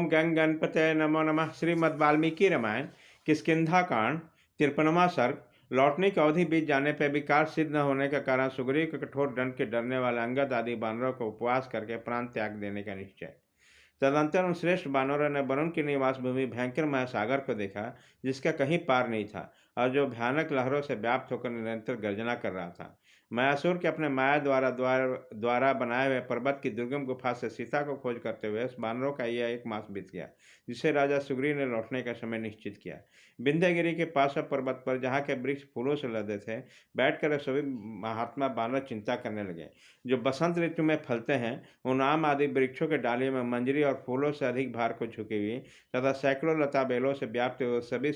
ओम गंग गणपतये नमो नमः। श्रीमद् वाल्मीकि रामायण किष्किंधा कांड 53वां सर्ग। लौटने की अवधि बीत जाने पर भी कार्य सिद्ध न होने के कारण सुग्रीव के कठोर दंड के डरने वाले अंगद आदि बानरों को उपवास करके प्राण त्याग देने का निश्चय। तदंतर उन श्रेष्ठ बानरों ने वरुण की निवास भूमि भयंकर महासागर को देखा, जिसका कहीं पार नहीं था और जो भयानक लहरों से व्याप्त होकर निरंतर गर्जना कर रहा था। मायासुर के अपने माया द्वारा बनाए हुए पर्वत की दुर्गम गुफा से सीता को खोज करते हुए उस बानरों का यह 1 मास बीत गया, जिसे राजा सुग्रीव ने लौटने का समय निश्चित किया। विंध्यगिरी के पास पर्वत पर, जहाँ के वृक्ष फूलों से लदे थे, बैठकर सभी महात्मा बानर चिंता करने लगे। जो बसंत ऋतु में फलते हैं, उन आम आदि वृक्षों के डालियों में मंजरी और फूलों से अधिक भार को झुकी हुई तथा सैकड़ों लता बेलों से व्याप्त हुए सभी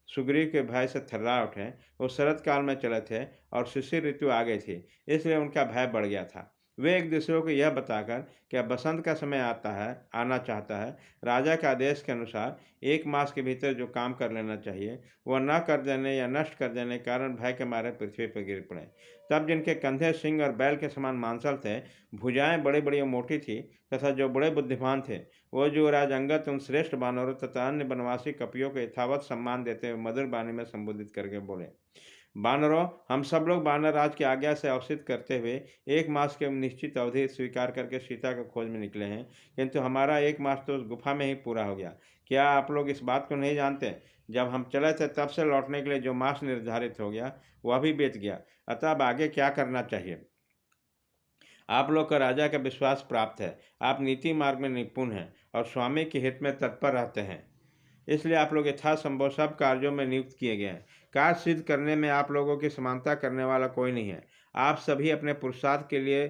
सुग्रीव के भय से थर्रा उठे। वो शरत काल में चले थे और शिशिर ऋतु आ गई थी, इसलिए उनका भय बढ़ गया था। वे एक दूसरे को यह बताकर कि अब बसंत का समय आना चाहता है, राजा के आदेश के अनुसार 1 मास के भीतर जो काम कर लेना चाहिए वह न कर देने या नष्ट कर देने के कारण भय के मारे पृथ्वी पर गिर पड़े। तब जिनके कंधे सिंह और बैल के समान मांसल थे, भुजाएं बड़ी बड़ी और मोटी थी तथा जो बड़े बुद्धिमान थे, वो युवराज अंगद उन श्रेष्ठ बानरों तथा अन्य वनवासी कपियों को यथावत सम्मान देते हुए मधुर वाणी में संबोधित करके बोले, बानरों, हम सब लोग बानर राज की आज्ञा से अवसित करते हुए 1 मास की निश्चित अवधि स्वीकार करके सीता की खोज में निकले हैं, किंतु हमारा 1 मास तो उस गुफा में ही पूरा हो गया। क्या आप लोग इस बात को नहीं जानते? जब हम चले थे तब से लौटने के लिए जो मास निर्धारित हो गया वह भी बीत गया। अतः अब आगे क्या करना चाहिए? आप लोग का राजा का विश्वास प्राप्त है, आप नीति मार्ग में निपुण हैं और स्वामी के हित में तत्पर रहते हैं, इसलिए आप लोग यथासंभव सब कार्यों में नियुक्त किए गए हैं। कार्य सिद्ध करने में आप लोगों की समानता करने वाला कोई नहीं है। आप सभी अपने पुरुषार्थ के लिए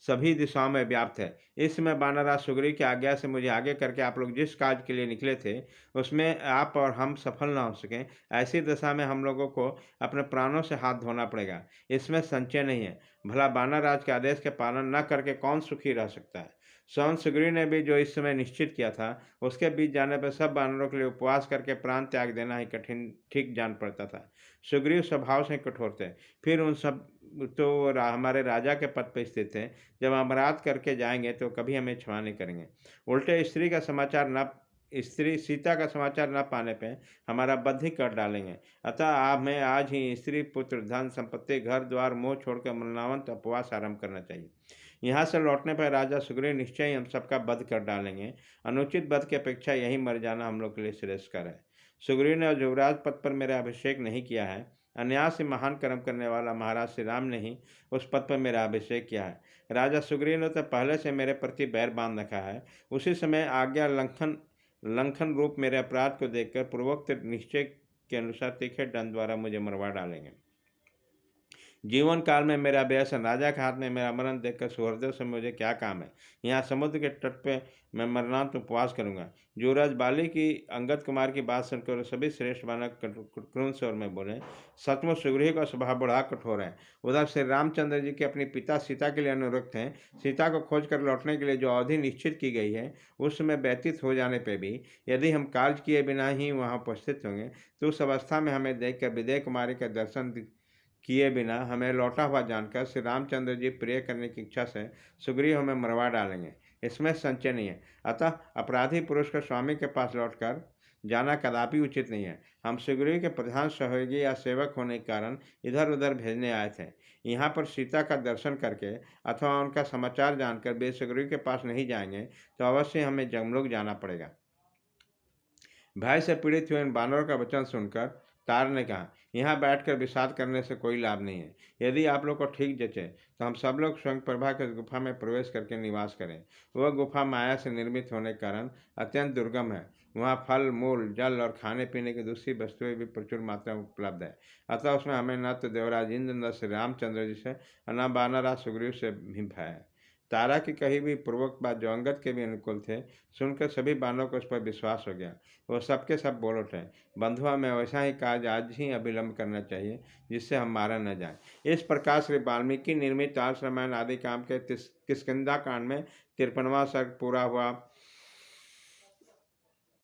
सभी दिशाओं में व्याप्त है। इस समय बानरराज सुग्रीव की आज्ञा से मुझे आगे करके आप लोग जिस कार्य के लिए निकले थे उसमें आप और हम सफल न हो सकें, ऐसी दशा में हम लोगों को अपने प्राणों से हाथ धोना पड़ेगा। इसमें संचय नहीं है। भला बानरराज के आदेश के पालन न करके कौन सुखी रह सकता है? स्वयं सुग्रीव ने भी जो इस समय निश्चित किया था, उसके बीच जाने पर सब बानरों के लिए उपवास करके प्राण त्याग देना ही कठिन ठीक जान पड़ता था। सुग्रीव स्वभाव से कठोर थे, फिर उन सब तो हमारे राजा के पद पर स्थित थे। जब हम अपराध करके जाएंगे तो कभी हमें क्षमा नहीं करेंगे। उल्टे स्त्री सीता का समाचार न पाने पे हमारा वध ही कर डालेंगे। अतः हमें आज ही स्त्री पुत्र धन संपत्ति घर द्वार मोह छोड़कर मरणावंत उपवास आरंभ करना चाहिए। यहाँ से लौटने पर राजा सुग्रीव निश्चय ही हम सबका वध कर डालेंगे। अनुचित वध की अपेक्षा यही मर जाना हम लोग के लिए श्रेयस्कर है। सुग्रीव ने युवराज पद पर मेरा अभिषेक नहीं किया है। अन्याय से महान कर्म करने वाला महाराज श्री राम ने ही उस पद पर मेरा अभिषेक किया है। राजा सुग्रीव ने तो पहले से मेरे प्रति बैर बांध रखा है। उसी समय आज्ञा लंघन रूप मेरे अपराध को देखकर पूर्वोक्त निश्चय के अनुसार तीखे दंड द्वारा मुझे मरवा डालेंगे। जीवन काल में मेरा व्यसन, राजा के हाथ में मेरा मरण देखकर सुहृदय से मुझे क्या काम है? यहाँ समुद्र के तट पे मैं मरणांत उपवास करूंगा। युवराज बाली की अंगद कुमार की बात सुनकर सभी श्रेष्ठ बालक क्रुद्ध स्वर में बोले, सचमुच सुग्रीव का स्वभाव बड़ा कठोर है। उधर श्री रामचंद्र जी के अपनी पिता सीता के लिए अनुरक्त हैं। सीता को खोज कर लौटने के लिए जो अवधि निश्चित की गई है, उस समय व्यतीत हो जाने पर भी यदि हम कार्य किए बिना ही वहाँ उपस्थित होंगे तो उस अवस्था में हमें देखकर विजय कुमारी का दर्शन किए बिना हमें लौटा हुआ जानकर श्री रामचंद्र जी प्रिय करने की इच्छा से सुग्रीव हमें मरवा डालेंगे। इसमें संचय नहीं है। अतः अपराधी पुरुष को स्वामी के पास लौटकर जाना कदापि उचित नहीं है। हम सुग्रीव के प्रधान सहयोगी या सेवक होने के कारण इधर उधर भेजने आए थे। यहाँ पर सीता का दर्शन करके अथवा उनका समाचार जानकर वे सुग्रीव के पास नहीं जाएंगे तो अवश्य हमें जमलोक जाना पड़ेगा। भय से पीड़ित हुए इन बानरों का वचन सुनकर तार ने कहा, यहाँ बैठकर विषाद करने से कोई लाभ नहीं है। यदि आप लोग को ठीक जचे तो हम सब लोग स्वयं प्रभा के गुफा में प्रवेश करके निवास करें। वह गुफा माया से निर्मित होने के कारण अत्यंत दुर्गम है। वहाँ फल मूल जल और खाने पीने की दूसरी वस्तुएं भी प्रचुर मात्रा में उपलब्ध है। अतः उसमें हमें न तो देवराज इंद्र न श्री रामचंद्र जी से न बानरराज सुग्रीव से भी भय है। तारा की कही भी पूर्वक बात जो अंगद के भी अनुकूल थे, सुनकर सभी बानों को उस पर विश्वास हो गया। वो सबके सब बोल उठे, बंधुआ में वैसा ही कार्य आज ही अविलंब करना चाहिए जिससे हम मारा न जाए। इस प्रकार श्री वाल्मीकि निर्मित आर्ष रामायण आदि काम के किष्किंधा कांड में 53वां सर्ग पूरा हुआ।